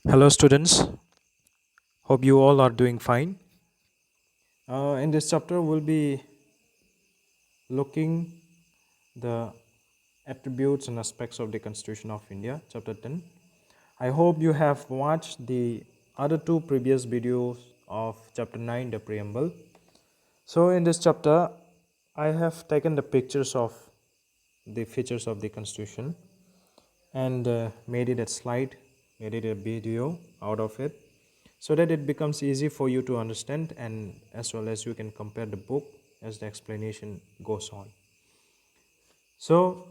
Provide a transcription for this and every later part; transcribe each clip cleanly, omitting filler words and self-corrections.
Hello, students. Hope you all are doing fine. In this chapter, we'll be looking the attributes and aspects of the Constitution of India, Chapter 10. I hope you have watched the other two previous videos of Chapter 9, the preamble. So, in this chapter, I have taken the pictures of the features of the Constitution and made it a slide, made it a video out of it, so that it becomes easy for you to understand, and as well as you can compare the book as the explanation goes on. So,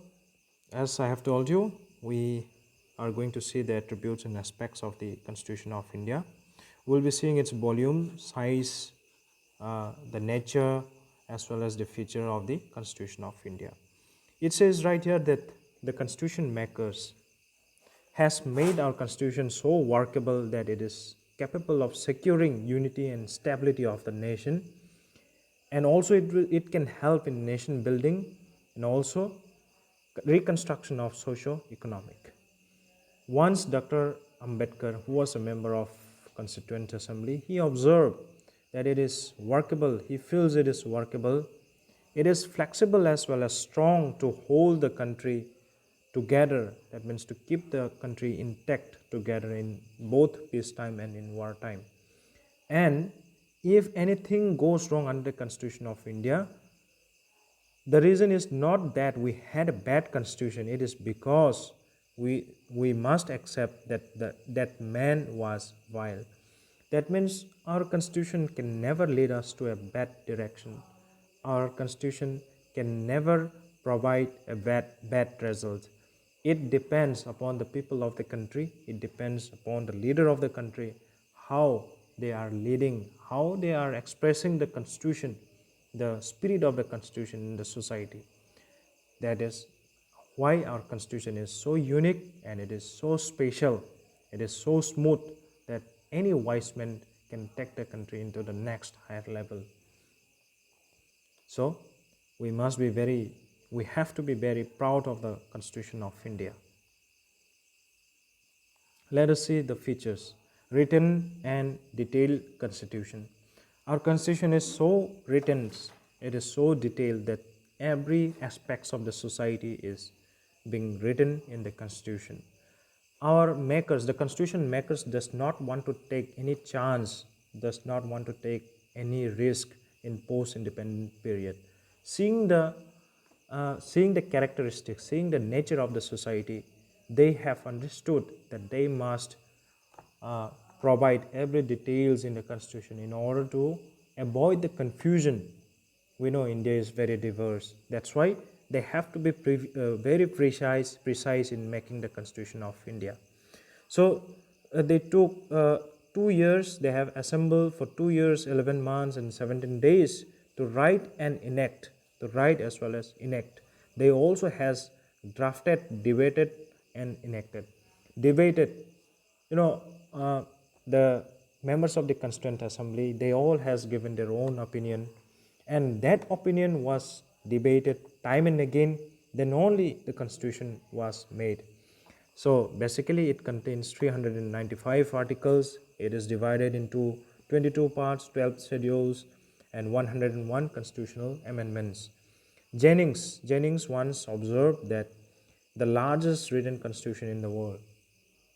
as I have told you, we are going to see the attributes and aspects of the Constitution of India. We'll be seeing its volume, size, the nature, as well as the feature of the Constitution of India. It says right here that the Constitution makers has made our constitution so workable that it is capable of securing unity and stability of the nation, and also it can help in nation building and also reconstruction of socio-economic. Once Dr. Ambedkar, who was a member of Constituent Assembly, he observed that it is workable. He feels it is workable. It is flexible as well as strong to hold the country together. That means to keep the country intact together in both peacetime and in wartime. And if anything goes wrong under the Constitution of India, the reason is not that we had a bad constitution. It is because we must accept that man was vile. That means our constitution can never lead us to a bad direction. Our constitution can never provide a bad result. It depends upon the people of the country. It depends upon the leader of the country, how they are leading, how they are expressing the constitution, the spirit of the constitution in the society. That is why our constitution is so unique and it is so special. It is so smooth that any wise man can take the country into the next higher level. So we have to be very proud of the Constitution of India. Let us see the features. Written and detailed constitution. Our constitution is so written, it is so detailed that every aspects of the society is being written in the constitution. Our makers, the constitution makers, does not want to take any chance, does not want to take any risk in post-independent period. Seeing the characteristics, seeing the nature of the society, they have understood that they must provide every details in the constitution in order to avoid the confusion. We know India is very diverse. That's why they have to be very precise in making the Constitution of India. So they took 2 years. They have assembled for 2 years, 11 months, and 17 days to write and enact, to write as well as enact. They also has drafted, debated, and enacted. Debated, you know, the members of the Constituent Assembly, they all has given their own opinion, and that opinion was debated time and again. Then only the Constitution was made. So basically, it contains 395 articles. It is divided into 22 parts, 12 schedules, and 101 constitutional amendments. Jennings once observed that the largest written constitution in the world,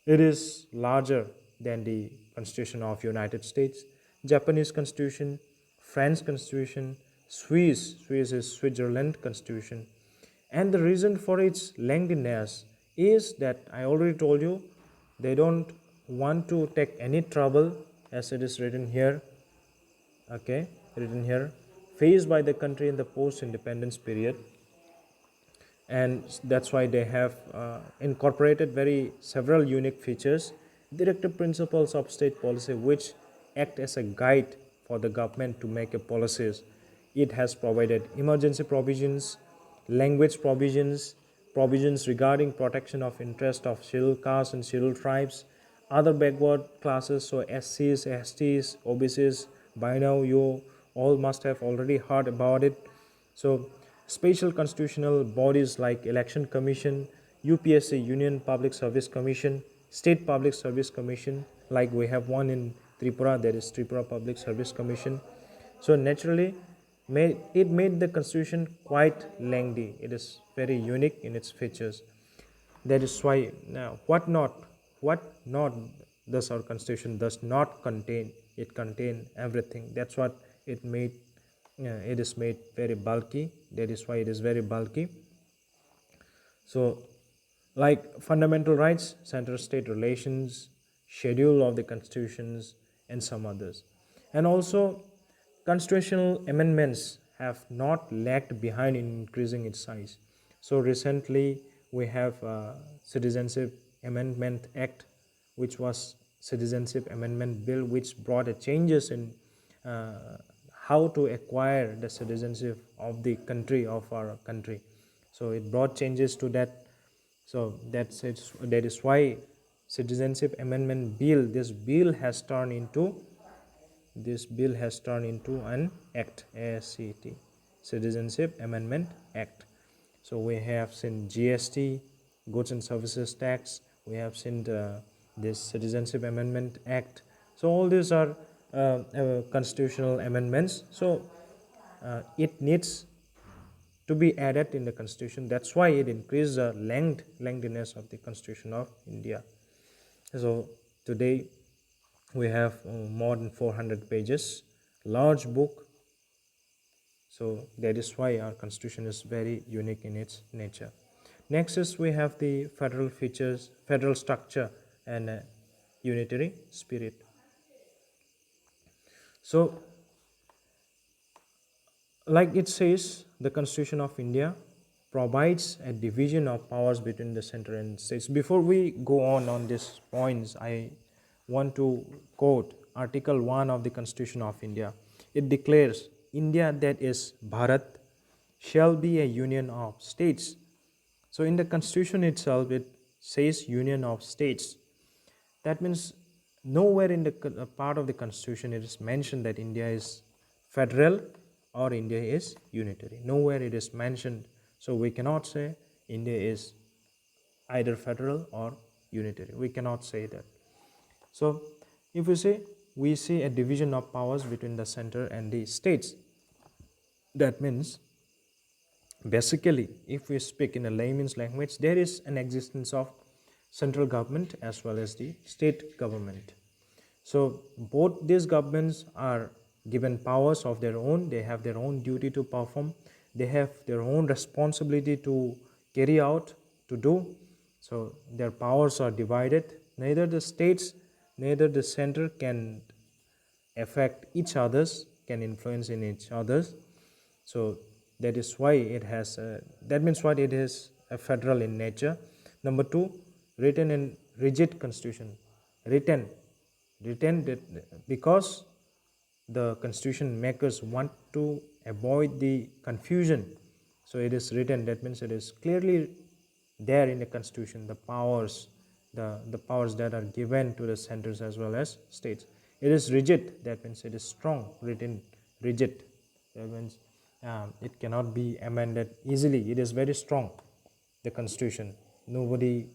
it is larger than the Constitution of United States, Japanese Constitution, French Constitution, Swiss is Switzerland Constitution. And the reason for its lengthiness is that I already told you, they don't want to take any trouble, as it is written here, okay, written here, faced by the country in the post-independence period. And that's why they have incorporated very several unique features, directive principles of state policy, which act as a guide for the government to make a policies. It has provided emergency provisions, language provisions, provisions regarding protection of interest of scheduled castes and scheduled tribes, other backward classes, so SCs, STs, OBCs. By now you all must have already heard about it. So special constitutional bodies like Election Commission, UPSC, Union Public Service Commission, state public service commission, like we have one in Tripura, there is Tripura Public Service Commission. So naturally, it made the constitution quite lengthy. It is very unique in its features. That is why now what not does our constitution does not contain. It contain everything. That's what it made. It is made very bulky. That is why it is very bulky. So, like fundamental rights, center-state relations, schedule of the constitutions, and some others. And also, constitutional amendments have not lagged behind in increasing its size. So recently, we have Citizenship Amendment Act, which was Citizenship Amendment Bill, which brought a changes in uh, how to acquire the citizenship of the country of our country. So it brought changes to that. So that is why Citizenship Amendment Bill, this bill has turned into an act, ASCT, Citizenship Amendment Act. So we have seen GST, Goods and Services Tax. We have seen this Citizenship Amendment Act. So all these are constitutional amendments. So it needs to be added in the constitution. That's why it increased the lengthiness of the constitution of India. So today we have more than 400 pages, large book. So that is why our constitution is very unique in its nature. Next is we have the federal features, federal structure, and unitary spirit. So like it says, the Constitution of India provides a division of powers between the center and states. Before we go on these points, I want to quote Article 1 of the Constitution of India. It declares, India, that is Bharat, shall be a union of states. So in the Constitution itself, it says union of states. That means nowhere in the part of the Constitution it is mentioned that India is federal or India is unitary. Nowhere it is mentioned. So we cannot say India is either federal or unitary. We cannot say that. So if we see a division of powers between the center and the states, that means basically, if we speak in a layman's language, there is an existence of central government as well as the state government. So both these governments are given powers of their own. They have their own duty to perform. They have their own responsibility to carry out, to do. So their powers are divided. Neither the states, neither the center can affect each others, can influence in each others. So that is why it has that means what it is a federal in nature. Number two, written in rigid constitution. written written because the constitution makers want to avoid the confusion. So it is written, that means it is clearly there in the constitution, the powers that are given to the centers as well as states. It is rigid, that means it is strong. Written rigid, that means it cannot be amended easily. It is very strong, the constitution. Nobody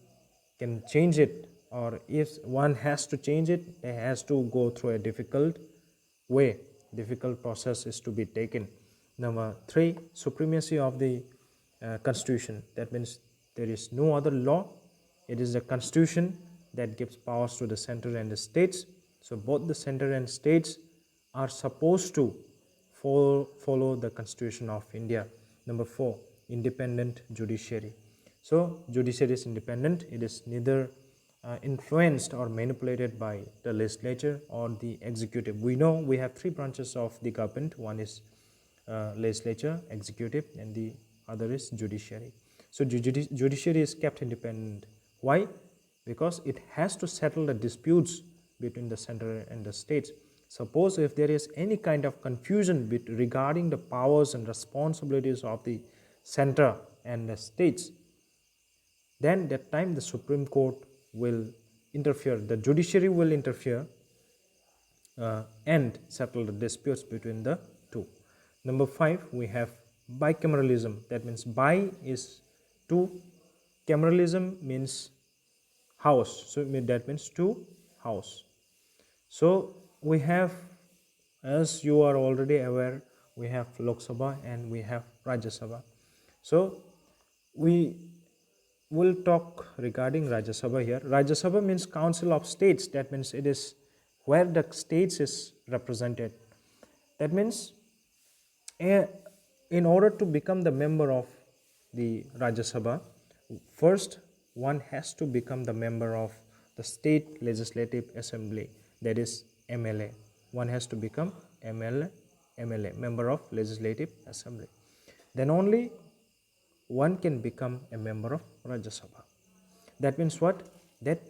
can change it, or if one has to change it, it has to go through a difficult process is to be taken. Number three, supremacy of the constitution. That means there is no other law. It is the constitution that gives powers to the center and the states. So both the center and states are supposed to follow the constitution of India. Number four, independent judiciary. So judiciary is independent. It is neither influenced or manipulated by the legislature or the executive. We know we have three branches of the government. One is legislature, executive, and the other is judiciary. So judiciary is kept independent. Why? Because it has to settle the disputes between the center and the states. Suppose if there is any kind of confusion regarding the powers and responsibilities of the center and the states, then that time the Supreme Court will interfere, the judiciary will interfere and settle the disputes between the two. Number five, we have bicameralism. That means bi is two, cameralism means house. So that means two house. So we have, as you are already aware, we have Lok Sabha and we have Rajya Sabha. So we will talk regarding Rajya Sabha here. Rajya Sabha means Council of States. That means it is where the states is represented. That means in order to become the member of the Rajya Sabha, first one has to become the member of the State Legislative Assembly, that is MLA. One has to become MLA, member of Legislative Assembly. Then only one can become a member of Rajya Sabha. That means what? That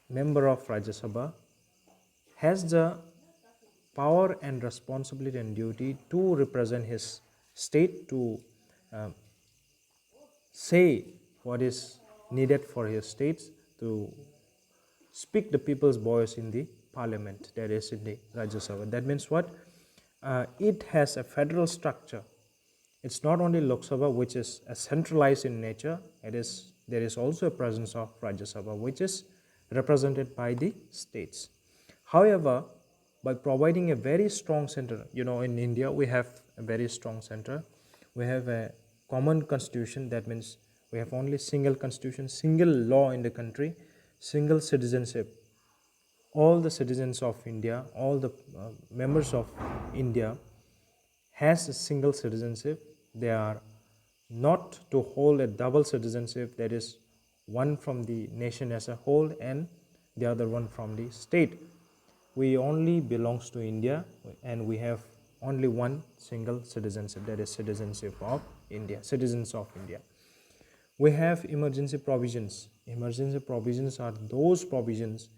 member of Rajya Sabha has the power and responsibility and duty to represent his state, to uh, say what is needed for his states, to speak the people's voice in the parliament, that is in the Rajya Sabha. That means what? It has a federal structure. It's not only Lok Sabha, which is centralized in nature. There is also a presence of Rajya Sabha, which is represented by the states. However, by providing a very strong center, in India we have a very strong center. We have a common constitution. That means we have only single constitution, single law in the country, single citizenship. All the citizens of India, all the members of India has a single citizenship. They are not to hold a double citizenship, that is one from the nation as a whole and the other one from the state. We only belongs to India and we have only one single citizenship, that is citizenship of India, citizens of India. We have emergency provisions. Emergency provisions are those provisions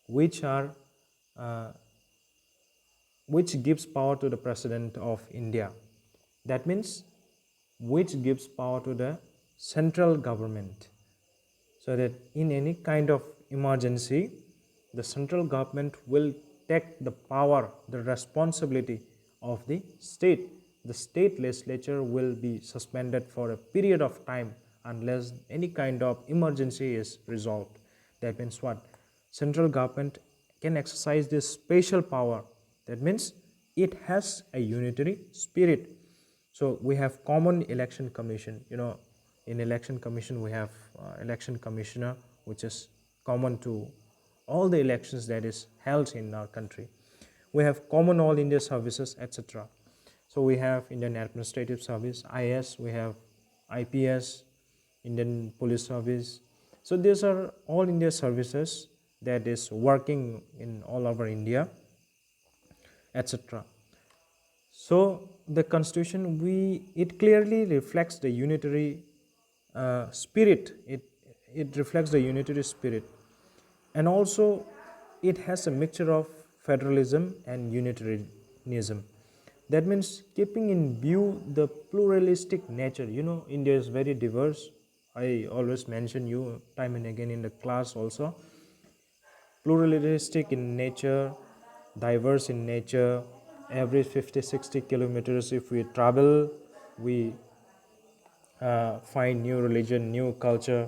which are which gives power to the President of India. That means which gives power to the central government, so that in any kind of emergency, the central government will take the power, the responsibility of the state. The state legislature will be suspended for a period of time unless any kind of emergency is resolved. That means what? Central government can exercise this special power. That means it has a unitary spirit. So we have common election commission. In election commission we have election commissioner, which is common to all the elections that is held in our country. We have common all India services, etc. So we have Indian Administrative Service, IS, we have IPS, Indian Police Service. So these are all India services that is working in all over India, etc. So the constitution, it clearly reflects the unitary spirit. It reflects the unitary spirit, and also it has a mixture of federalism and unitarianism. That means keeping in view the pluralistic nature. India is very diverse. I always mention you time and again in the class also. Pluralistic in nature, diverse in nature. Every 50-60 kilometers if we travel, we find new religion, new culture.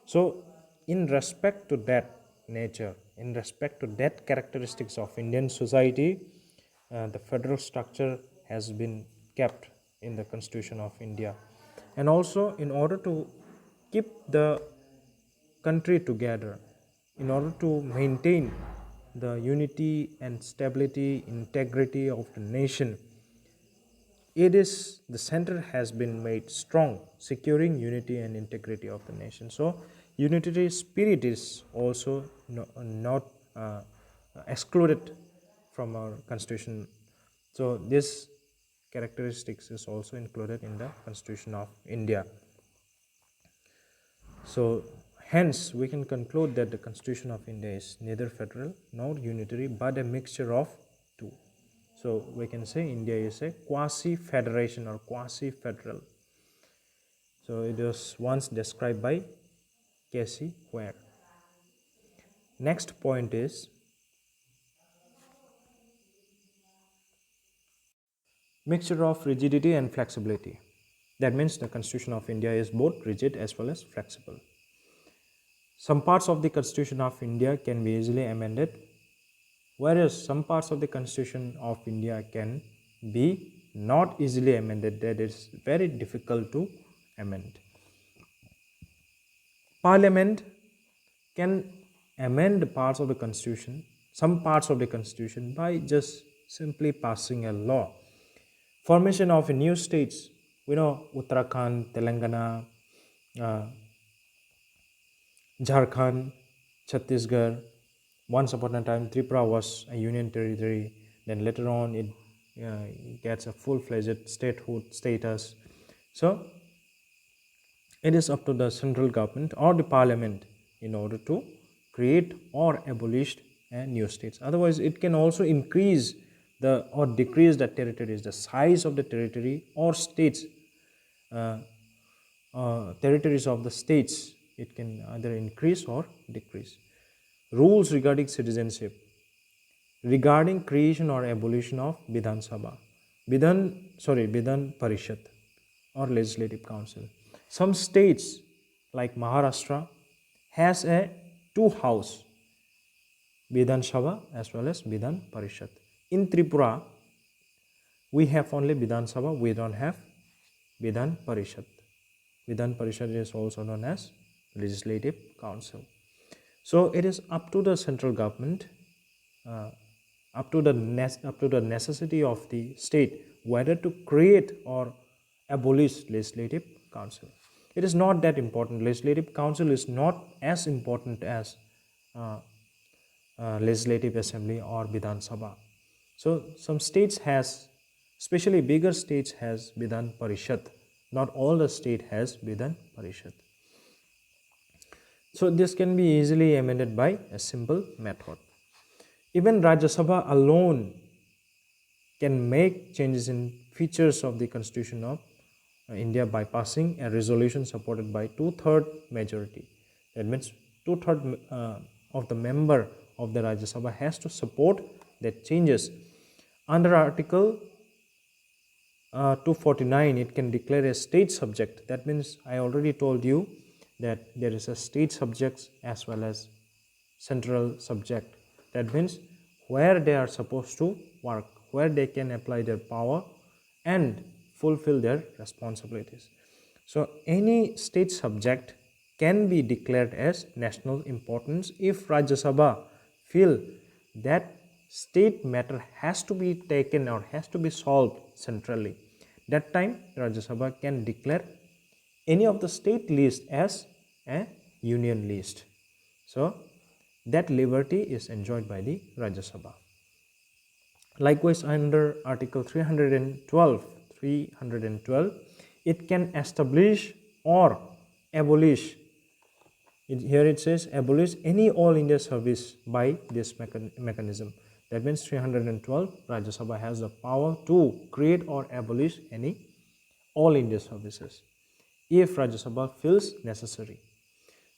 So in respect to that nature, in respect to that characteristics of Indian society, the federal structure has been kept in the Constitution of India. And also in order to keep the country together, in order to maintain the unity and stability, integrity of the nation, it is the center has been made strong, securing unity and integrity of the nation. So unitary spirit is also not excluded from our constitution. So this characteristics is also included in the Constitution of India. So hence we can conclude that the Constitution of India is neither federal nor unitary but a mixture of two. So we can say India is a quasi-federation or quasi-federal. So it was once described by Casey Ware. Next point is mixture of rigidity and flexibility. That means the Constitution of India is both rigid as well as flexible. Some parts of the Constitution of India can be easily amended, whereas some parts of the Constitution of India can be not easily amended, that is very difficult to amend. Parliament can amend parts of the Constitution, some parts of the Constitution, by just simply passing a law. Formation of new states, we know Uttarakhand, Telangana, uh, Jharkhand, Chhattisgarh. Once upon a time, Tripura was a union territory. Then later on, it gets a full-fledged statehood status. So it is up to the central government or the parliament in order to create or abolish new states. Otherwise, it can also increase the or decrease the territories, the size of the territory or states, uh, territories of the states. It can either increase or decrease. Rules regarding citizenship, regarding creation or abolition of Vidhan Sabha, Vidhan Parishad or Legislative Council. Some states like Maharashtra has a two house, Vidhan Sabha as well as Vidhan Parishad. In Tripura, we have only Vidhan Sabha, we don't have Vidhan Parishad. Vidhan Parishad is also known as Legislative Council. So it is up to the central government, up to the necessity of the state whether to create or abolish legislative council. It is not that important. Legislative council is not as important as uh, legislative assembly or Vidhan Sabha. So some states has, especially bigger states has Vidhan Parishad. Not all the state has Vidhan Parishad. So this can be easily amended by a simple method. Even Rajya Sabha alone can make changes in features of the Constitution of India by passing a resolution supported by two-third majority. That means two-third of the member of the Rajya Sabha has to support that changes. Under Article 249, it can declare a state subject. That means I already told you that there is a state subject as well as central subject. That means where they are supposed to work, where they can apply their power and fulfill their responsibilities. So any state subject can be declared as national importance if Rajya Sabha feel that state matter has to be taken or has to be solved centrally. That time Rajya Sabha can declare any of the state list as a union list. So that liberty is enjoyed by the Rajya Sabha. Likewise, under Article 312, it can establish or abolish. Here it says abolish any all India service by this mechanism. That means 312, Rajya Sabha has the power to create or abolish any all India services if Rajya Sabha feels necessary.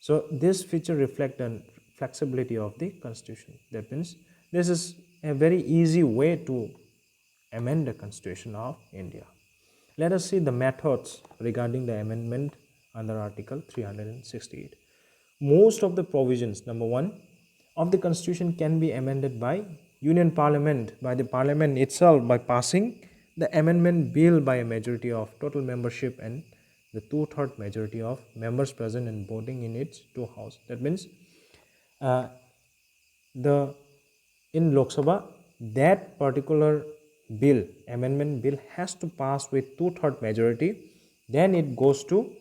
So this feature reflects the flexibility of the Constitution. That means this is a very easy way to amend the Constitution of India. Let us see the methods regarding the amendment under Article 368. Most of the provisions, number one, of the Constitution can be amended by Union Parliament, by the Parliament itself, by passing the amendment bill by a majority of total membership and the two-third majority of members present and voting in its two houses. That means in Lok Sabha, that particular bill, amendment bill, has to pass with two-third majority. Then it goes to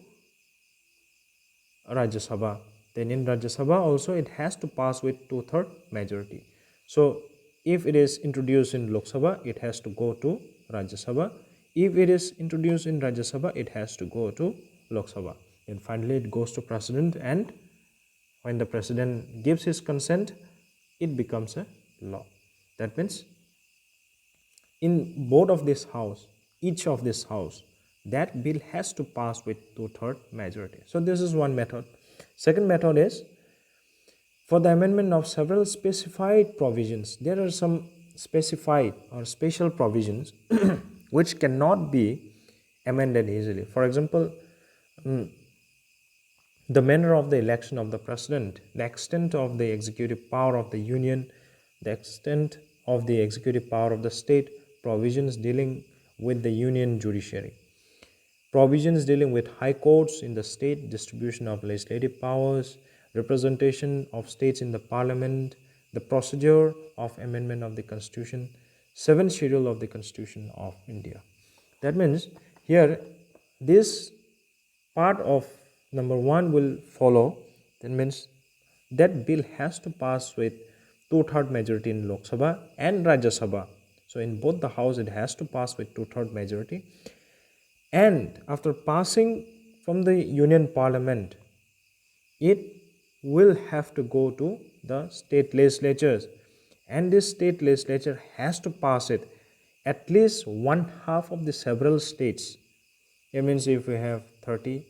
Rajya Sabha. Then in Rajya Sabha also it has to pass with two-third majority. So if it is introduced in Lok Sabha, it has to go to Rajya Sabha. If it is introduced in Rajya Sabha, it has to go to Lok Sabha. And finally it goes to President, and when the President gives his consent, it becomes a law. That means in both of this house, each of this house, that bill has to pass with two-third majority. So this is one method. Second method is for the amendment of several specified provisions. There are some specified or special provisions which cannot be amended easily. For example, the manner of the election of the president, the extent of the executive power of the union, the extent of the executive power of the state, provisions dealing with the union judiciary, provisions dealing with high courts in the state, distribution of legislative powers, representation of states in the parliament, the procedure of amendment of the constitution, seventh schedule of the constitution of India. That means here this part of number 1 will follow. That means that bill has to pass with two-third majority in Lok Sabha and Rajya Sabha. So in both the house it has to pass with two-third majority, and after passing from the union parliament it will have to go to the state legislatures, and this state legislature has to pass it at least one half of the several states. It means if we have 30,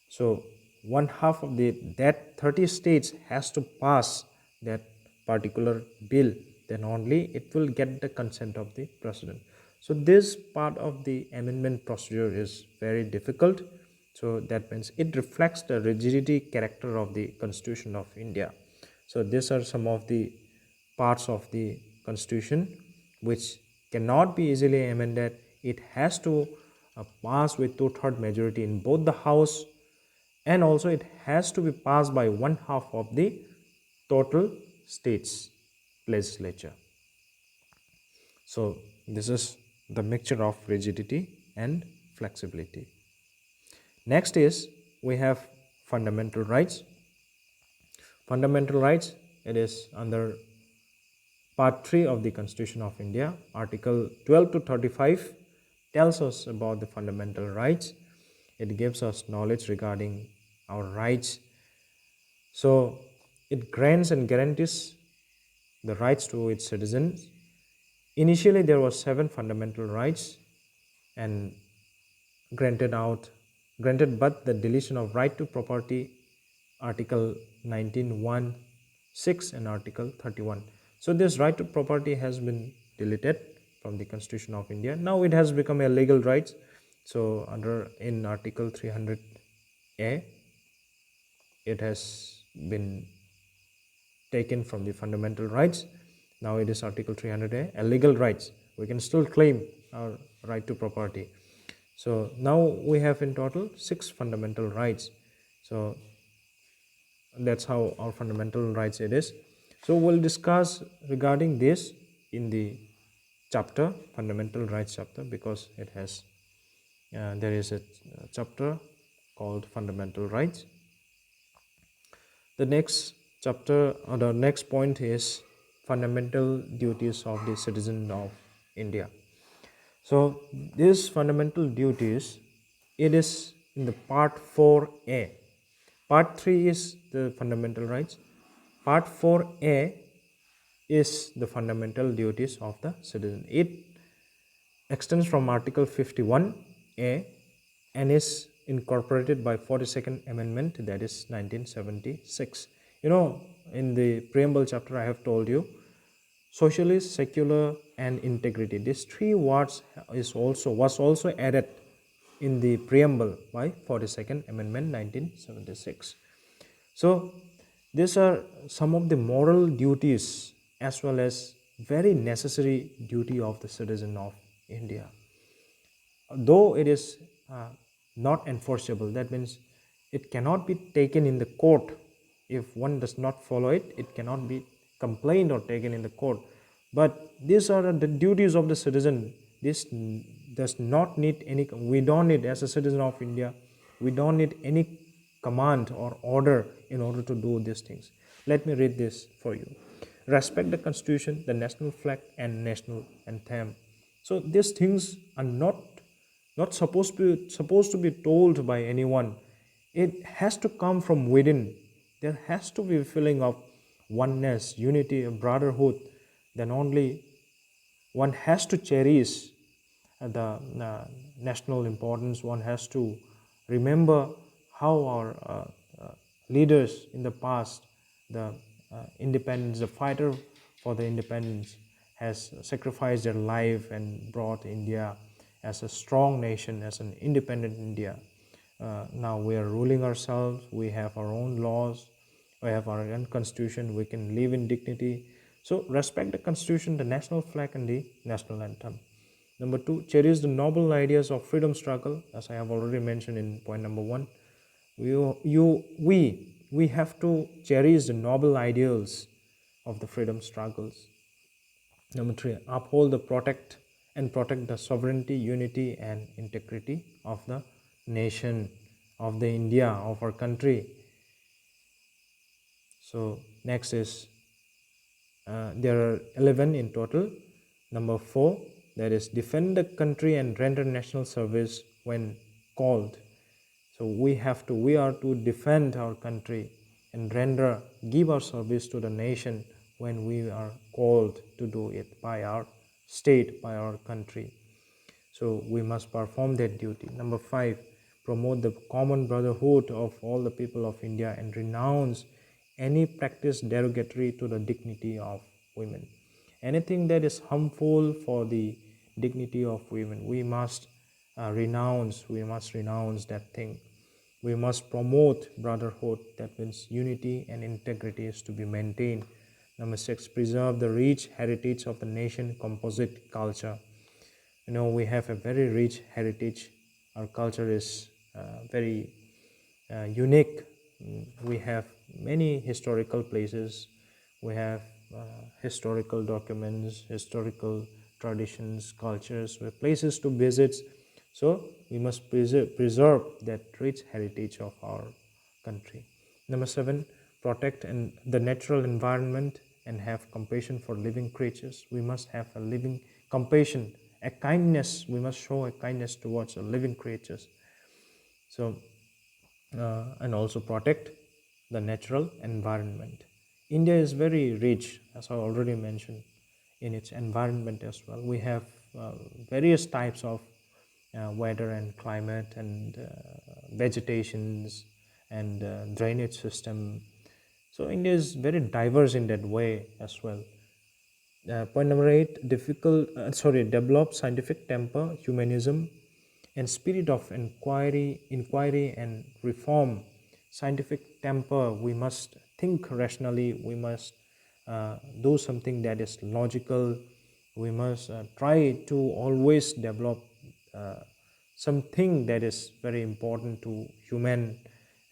so one half of that 30 states has to pass that particular bill, then only it will get the consent of the president. So this part of the amendment procedure is very difficult. So that means it reflects the rigidity character of the Constitution of India. So these are some of the parts of the Constitution which cannot be easily amended. It has to pass with two-third majority in both the house, and also it has to be passed by one half of the total states legislature. So this is the mixture of rigidity and flexibility. Next is we have fundamental rights. Fundamental rights, it is under part 3 of the Constitution of India. Article 12 to 35 tells us about the fundamental rights. It gives us knowledge regarding our rights. So it grants and guarantees the rights to its citizens. Initially there were 7 fundamental rights and granted but the deletion of right to property, article 19(1), 6 and article 31. So this right to property has been deleted from the Constitution of India. Now it has become a legal right. So in article 300A it has been taken from the fundamental rights. Now it is article 300A, a legal rights. We can still claim our right to property. So now we have in total 6 fundamental rights. So that's how our fundamental rights it is. So we'll discuss regarding this in the chapter, fundamental rights chapter, because it has there is a chapter called fundamental rights. The next chapter or the next point is fundamental duties of the citizen of India. So these fundamental duties, it is in the part 4A. Part 3 is the fundamental rights. Part 4A is the fundamental duties of the citizen. It extends from article 51A and is incorporated by 42nd amendment, that is 1976. In the preamble chapter I have told you socialist, secular and integrity, these 3 words was also added in the preamble by 42nd amendment 1976. So these are some of the moral duties as well as very necessary duty of the citizen of India. Though it is not enforceable, that means it cannot be taken in the court. If one does not follow it, it cannot be complained or taken in the court. But these are the duties of the citizen. This does not need any, we don't need, as a citizen of India, we don't need any command or order in order to do these things. Let me read this for you. Respect the Constitution, the national flag and national anthem. So these things are not supposed to be told by anyone. It has to come from within. There has to be a feeling of oneness, unity, brotherhood. Then only one has to cherish the national importance. One has to remember how our leaders in the past, the independence, the fighter for the independence, has sacrificed their life and brought India as a strong nation, as an independent India. Now we are ruling ourselves, we have our own laws, we have our own constitution, we can live in dignity. So respect the constitution, the national flag, and the national anthem. Number two, cherish the noble ideas of freedom struggle, as I have already mentioned in point number one. We have to cherish the noble ideals of the freedom struggles. Number three, uphold the protect the sovereignty, unity, and integrity of the nation, of the India, of our country. So next is there are 11 in total. Number four, that is defend the country and render national service when called. So we are to defend our country and give our service to the nation when we are called to do it by our state, by our country. So we must perform that duty. Number five, promote the common brotherhood of all the people of India and renounce any practice derogatory to the dignity of women. Anything that is harmful for the dignity of women, we must renounce. We must renounce that thing. We must promote brotherhood. That means unity and integrity is to be maintained. Number six, preserve the rich heritage of the nation composite culture. We have a very rich heritage. Our culture is very unique. We have many historical places. We have historical documents, historical traditions, cultures, places to visit. So we must preserve that rich heritage of our country. Number seven, protect the natural environment and have compassion for living creatures. We must have a living compassion, a kindness. We must show a kindness towards the living creatures. So and also protect the natural environment. India is very rich, as I already mentioned, in its environment as well. We have various types of weather and climate and vegetations and drainage system. So India is very diverse in that way as well. Point number eight, develop scientific temper, humanism, and spirit of inquiry and reform. Scientific temper, we must think rationally, we must do something that is logical, we must try to always develop uh, something that is very important to human,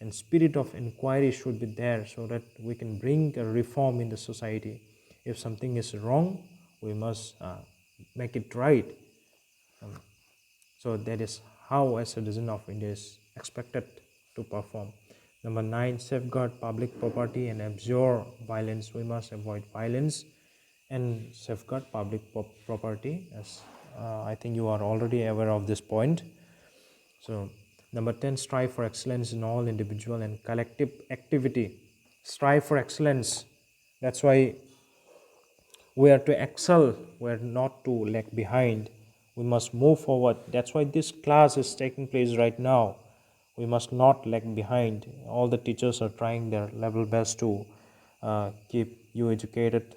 and spirit of inquiry should be there so that we can bring a reform in the society. If something is wrong, we must make it right. So that is how a citizen of India is expected to perform. Number nine, safeguard public property and abjure violence. We must avoid violence and safeguard public property, as I think you are already aware of this point. So number 10, strive for excellence in all individual and collective activity. Strive for excellence. That's why we are to excel, we are not to lag behind. We must move forward. That's why this class is taking place right now. We must not lag behind. All the teachers are trying their level best to keep you educated.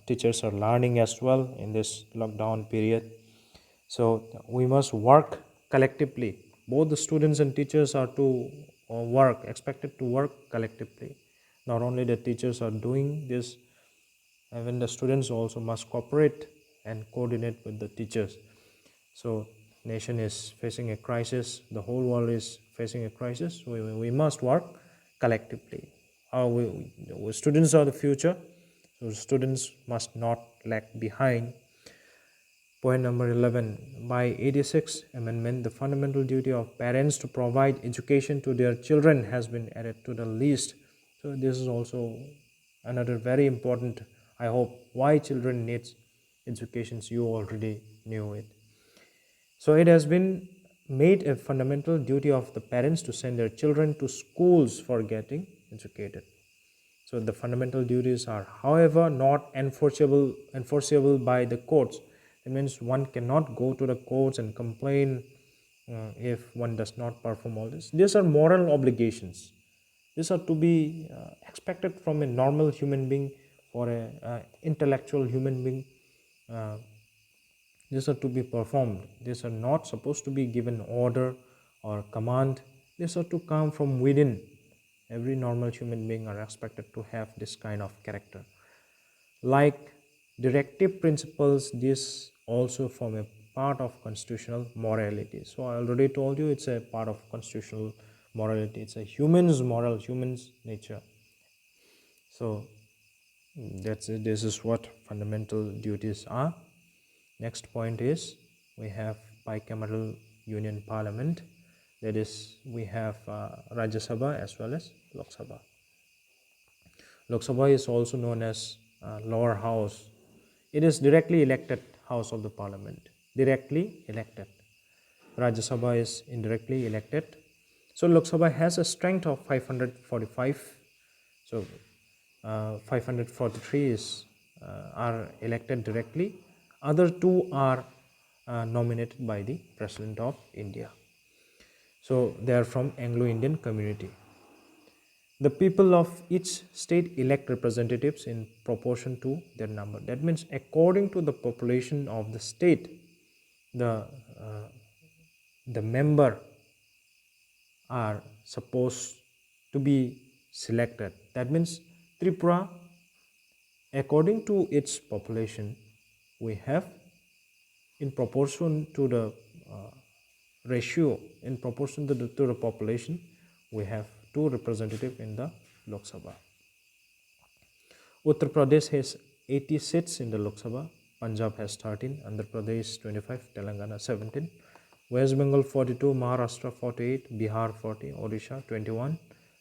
Teachers are learning as well in this lockdown period. So we must work collectively. Both the students and teachers are to expected to work collectively. Not only the teachers are doing this, even the students also must cooperate and coordinate with the teachers. So nation is facing a crisis, the whole world is facing a crisis. We must work collectively. Students are the future, so students must not lag behind. Point number 11, by 86 amendment, the fundamental duty of parents to provide education to their children has been added to the list. So this is also another very important, I hope, why children needs educations. You already knew it. So it has been made a fundamental duty of the parents to send their children to schools for getting educated. So the fundamental duties are, however, not enforceable by the courts. It means one cannot go to the courts and complain if one does not perform all this. These are moral obligations. These are to be expected from a normal human being or a intellectual human being. Uh, these are to be performed. These are not supposed to be given order or command. These are to come from within. Every normal human being are expected to have this kind of character. Like directive principles, these also form a part of constitutional morality. So I already told you it's a part of constitutional morality. It's a human's moral, human's nature. So that's it. This is what fundamental duties are. Next point is we have bicameral union parliament. That is, we have Rajya Sabha as well as Lok Sabha. Lok Sabha is also known as lower house. It is directly elected house of the parliament. Directly elected. Rajya Sabha is indirectly elected. So Lok Sabha has a strength of 545. So 543 are elected directly. Other two are nominated by the President of India. So they are from Anglo-Indian community. The people of each state elect representatives in proportion to their number. That means according to the population of the state, the uh, the member are supposed to be selected. That means Tripura, according to its population, we have in proportion to the ratio, in proportion to the population, we have two representatives in the Lok Sabha. Uttar Pradesh has 80 seats in the Lok Sabha, Punjab has 13, Andhra Pradesh 25, Telangana 17, West Bengal 42, Maharashtra 48, Bihar 40, Odisha 21,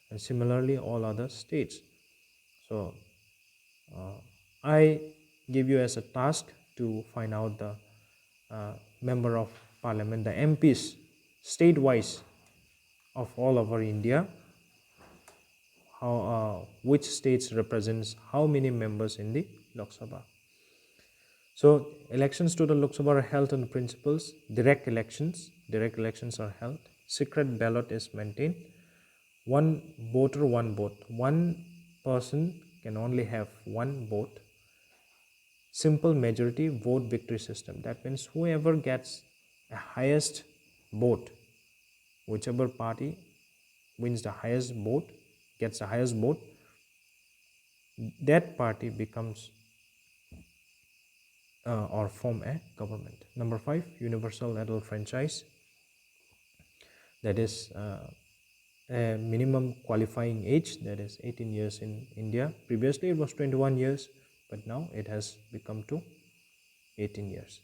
and similarly all other states. So I give you as a task to find out the member of parliament, the MPs, state-wise of all over India, how which states represents how many members in the Lok Sabha. So elections to the Lok Sabha are held on principles. Direct elections are held. Secret ballot is maintained. One voter, one vote. One person can only have one vote. Simple majority vote victory system. That means whoever gets a highest vote, whichever party wins the highest vote, gets the highest vote, that party becomes or form a government. Number 5, universal adult franchise. That is a minimum qualifying age, that is 18 years in India. Previously it was 21 years, but now it has become to 18 years.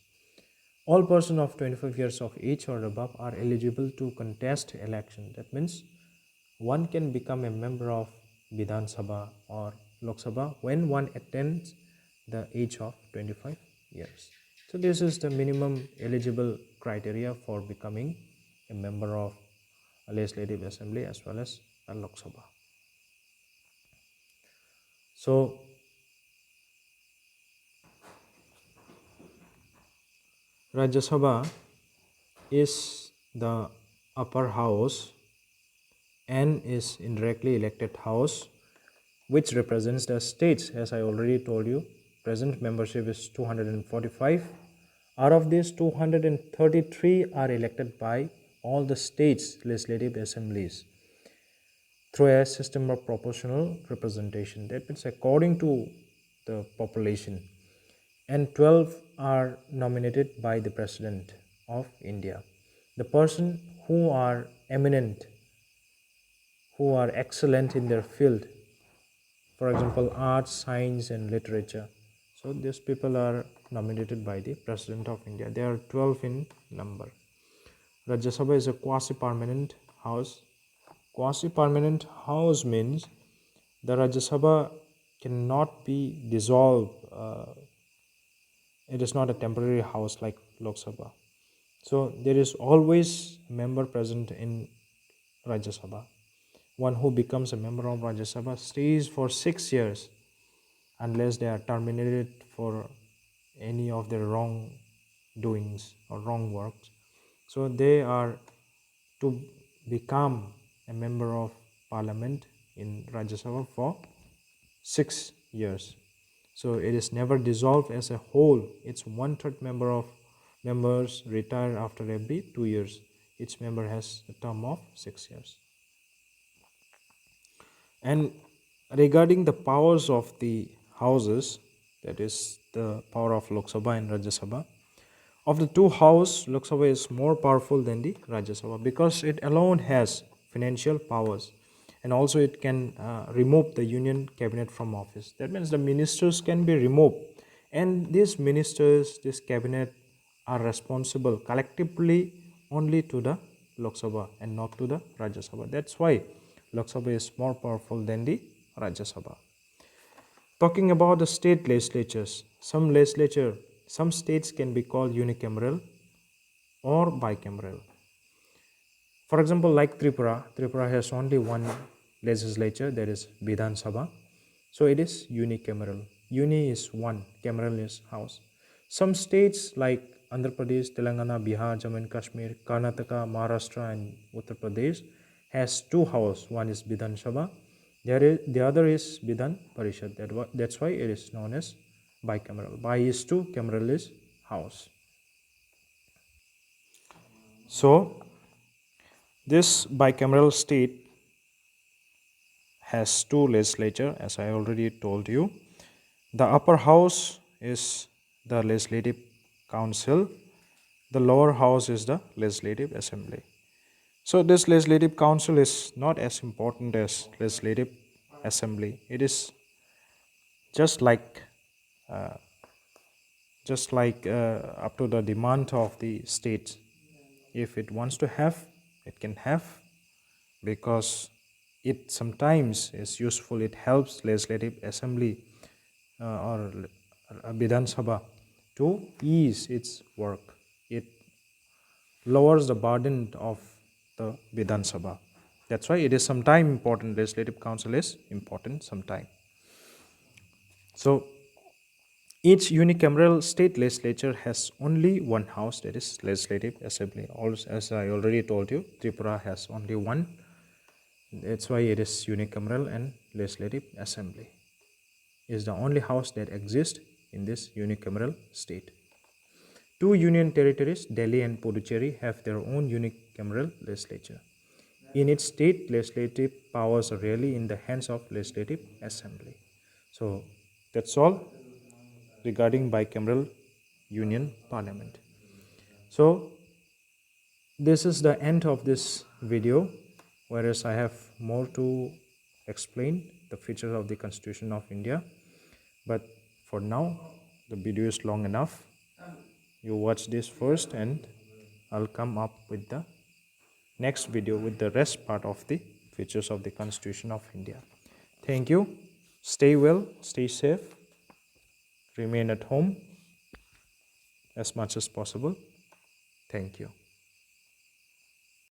All persons of 25 years of age or above are eligible to contest election. That means one can become a member of Vidhan Sabha or Lok Sabha when one attains the age of 25 years. So this is the minimum eligible criteria for becoming a member of a legislative assembly as well as a Lok Sabha. So Rajya Sabha is the upper house and is indirectly elected house which represents the states. As I already told you, present membership is 245. Out of these, 233 are elected by all the states legislative assemblies through a system of proportional representation. That means according to the population, and 12 are nominated by the President of India. The person who are eminent, who are excellent in their field, for example, arts, science, and literature. So these people are nominated by the President of India. There are 12 in number. Rajya Sabha is a quasi-permanent house. Quasi-permanent house means the Rajya Sabha cannot be dissolved. It is not a temporary house like Lok Sabha. So there is always a member present in Rajya Sabha. One who becomes a member of Rajya Sabha stays for 6 years unless they are terminated for any of their wrong doings or wrong works. So they are to become a member of parliament in Rajya Sabha for 6 years. So it is never dissolved as a whole. It's 1/3 members retire after every 2 years. Each member has a term of 6 years. And regarding the powers of the houses, that is the power of Lok Sabha and Rajya Sabha, of the two houses, Lok Sabha is more powerful than the Rajya Sabha because it alone has financial powers, and also it can remove the union cabinet from office. That means the ministers can be removed, and these ministers, this cabinet, are responsible collectively only to the Lok Sabha and not to the Rajya Sabha. That's why Lok Sabha is more powerful than the Rajya Sabha. Talking about the state legislatures, some states can be called unicameral or bicameral. For example, like Tripura has only one legislature, that is Vidhan Sabha. So it is unicameral. Uni is one, cameral is house. Some states like Andhra Pradesh, Telangana, Bihar, Jammu and Kashmir, Karnataka, Maharashtra and Uttar Pradesh has two houses. One is Vidhan Sabha, the other is Vidhan Parishad. That's why it is known as bicameral. Bi is two, cameral is house. So this bicameral state has two legislature, as I already told you. The upper house is the legislative council. The lower house is the legislative assembly. So this legislative council is not as important as legislative assembly. It is just like up to the demand of the state. If it wants to have, it can have, because it sometimes is useful. It helps legislative assembly or Vidhan Sabha to ease its work. It lowers the burden of the Vidhan Sabha. That's why it is sometime important. Legislative council is important sometime. So each unicameral state legislature has only one house, that is legislative assembly. Also, as I already told you, Tripura has only one. That's why it is unicameral, and legislative assembly is the only house that exists in this unicameral state. Two union territories, Delhi and Puducherry, have their own unicameral legislature. In its state, legislative powers are really in the hands of legislative assembly. So that's all regarding bicameral union parliament. So this is the end of this video, whereas I have more to explain the features of the Constitution of India. But for now, the video is long enough. You watch this first, and I'll come up with the next video with the rest part of the features of the Constitution of India. Thank you. Stay well, stay safe, remain at home as much as possible. Thank you.